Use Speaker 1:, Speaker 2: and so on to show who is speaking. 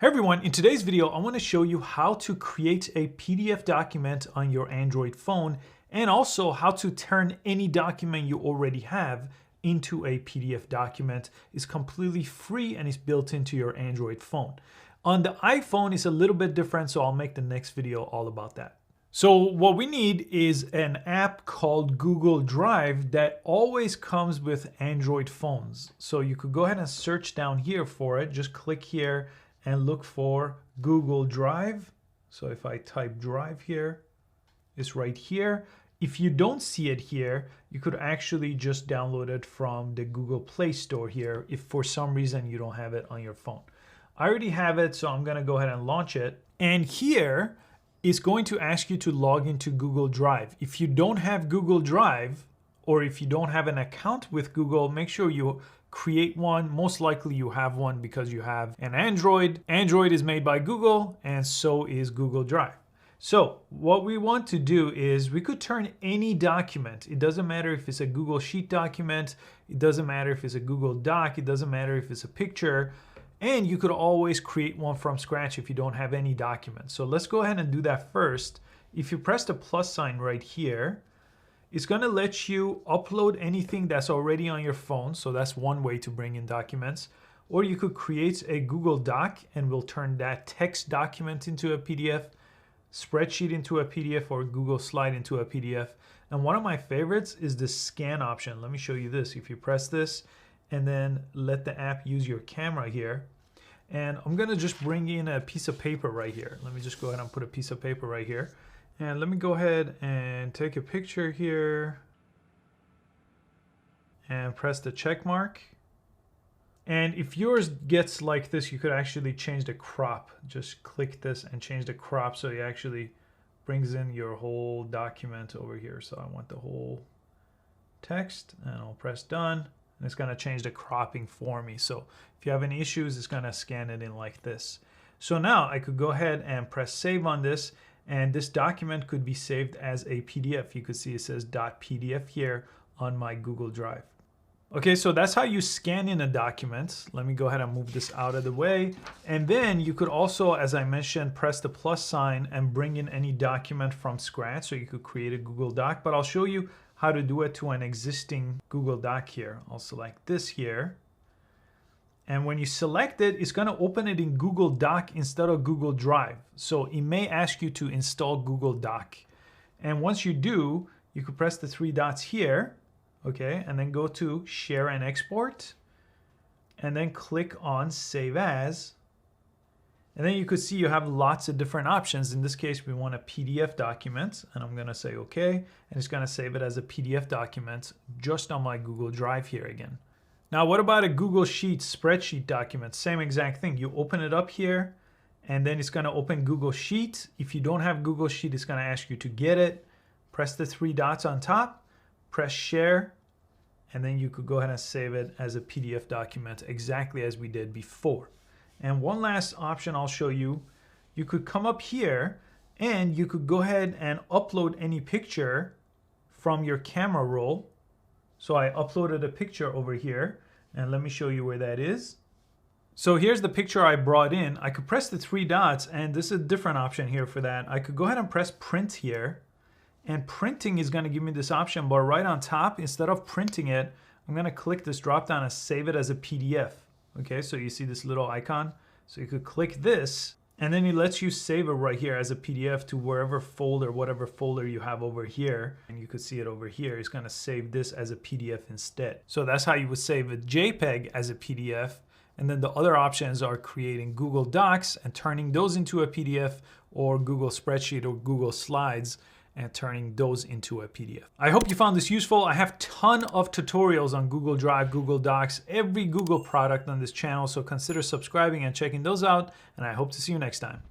Speaker 1: Hey everyone, in today's video, I want to show you how to create a PDF document on your Android phone and also how to turn any document you already have into a PDF document. It's completely free and it's built into your Android phone. On the iPhone, it's a little bit different, so I'll make the next video all about that. So what we need is an app called Google Drive that always comes with Android phones. So you could go ahead and search down here for it. Just click here and look for Google Drive. So if I type Drive here, it's right here. If you don't see it here, you could actually just download it from the Google Play Store here if for some reason you don't have it on your phone. I already have it, so I'm gonna go ahead and launch it. And here, it's going to ask you to log into Google Drive. If you don't have Google Drive, or if you don't have an account with Google, make sure you create one. Most likely you have one because you have an Android. Android is made by Google and so is Google Drive. So what we want to do is we could turn any document. It doesn't matter if it's a Google Sheet document. It doesn't matter if it's a Google Doc. It doesn't matter if it's a picture. And you could always create one from scratch if you don't have any documents. So let's go ahead and do that first. If you press the plus sign right here, it's gonna let you upload anything that's already on your phone. So that's one way to bring in documents. Or you could create a Google Doc and we'll turn that text document into a PDF, spreadsheet into a PDF, or Google Slide into a PDF. And one of my favorites is the scan option. Let me show you this. If you press this and then let the app use your camera here, and I'm gonna just bring in a piece of paper right here. Let me just go ahead and put a piece of paper right here. And let me go ahead and take a picture here and press the check mark. And if yours gets like this, you could actually change the crop. Just click this and change the crop so it actually brings in your whole document over here. So I want the whole text and I'll press done. And it's gonna change the cropping for me. So if you have any issues, it's gonna scan it in like this. So now I could go ahead and press save on this, and this document could be saved as a PDF. You could see it says .pdf here on my Google Drive. Okay, so that's how you scan in a document. Let me go ahead and move this out of the way. And then you could also, as I mentioned, press the plus sign and bring in any document from scratch. So you could create a Google Doc, but I'll show you how to do it to an existing Google Doc here. I'll select this here. And when you select it, it's gonna open it in Google Doc instead of Google Drive. So it may ask you to install Google Doc. And once you do, you could press the three dots here, okay? And then go to Share and Export. And then click on Save As. And then you could see you have lots of different options. In this case, we want a PDF document, and I'm gonna say okay, and it's gonna save it as a PDF document just on my Google Drive here again. Now, what about a Google Sheet spreadsheet document? Same exact thing. You open it up here, and then it's gonna open Google Sheet. If you don't have Google Sheet, it's gonna ask you to get it. Press the three dots on top, press share, and then you could go ahead and save it as a PDF document exactly as we did before. And one last option I'll show you, you could come up here and you could go ahead and upload any picture from your camera roll. So I uploaded a picture over here, and let me show you where that is. So here's the picture I brought in. I could press the three dots, and this is a different option here for that. I could go ahead and press print here, and printing is gonna give me this option, but right on top, instead of printing it, I'm gonna click this drop down and save it as a PDF. Okay, so you see this little icon? So you could click this, and then it lets you save it right here as a PDF to wherever folder, whatever folder you have over here. And you could see it over here. It's gonna save this as a PDF instead. So that's how you would save a JPEG as a PDF. And then the other options are creating Google Docs and turning those into a PDF, or Google Spreadsheet or Google Slides and turning those into a PDF. I hope you found this useful. I have a ton of tutorials on Google Drive, Google Docs, every Google product on this channel, so consider subscribing and checking those out, and I hope to see you next time.